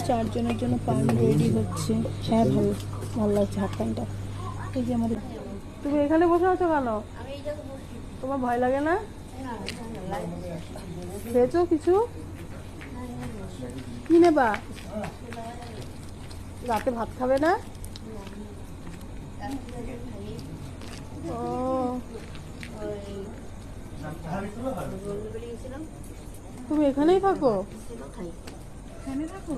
চারজনের জন্য পান রেডি হচ্ছে। হ্যাঁ, ভালো ভালো লাগছে হাফ প্যান্টটা। এই যে আমাদের। তুমি এখানে বসে আছো কেন? তোমার ভয় লাগে না? খেয়েছো কিছু? কি নেবা? রাতে ভাত খাবে না? ও, তুমি এখানেই থাকো? এখানে থাকো?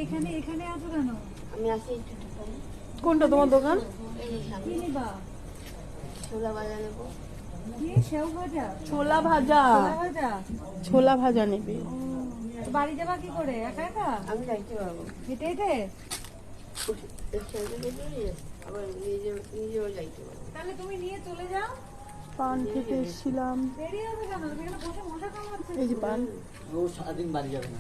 এখানে এখানে আছো কেন? আমি আসি। কোনটা তোমার দোকান? কি নেবা? ছোলা ভাজা নেবো। কি সেও ভাজা? ছোলা ভাজা। ছোলা ভাজা। ছোলা ভাজা নেবে? বাড়ি যাবা কি করে? একা একা? আমি যাইতে পারবো হেঁটে হেঁটে। তাহলে তুমি নিয়ে চলে যাও। পান খেতে এসেছিলাম। এই যে পান। ও সারাদিন বাড়ি যাবে না।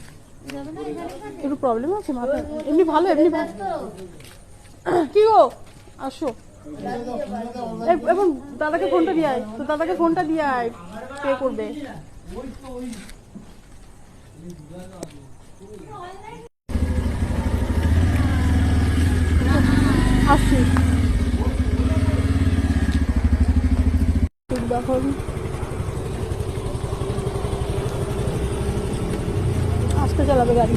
একটু প্রবলেম আছে মাথায়? এমনি ভালো, এমনি ভালো। কি গো, আসো। এবং দাদাকে ফোনটা দিয়ে আয়, তো দাদাকে ফোনটা দিয়ে আয়, পে করবে। আসছি এখন। আজকে চালাবে গাড়ি।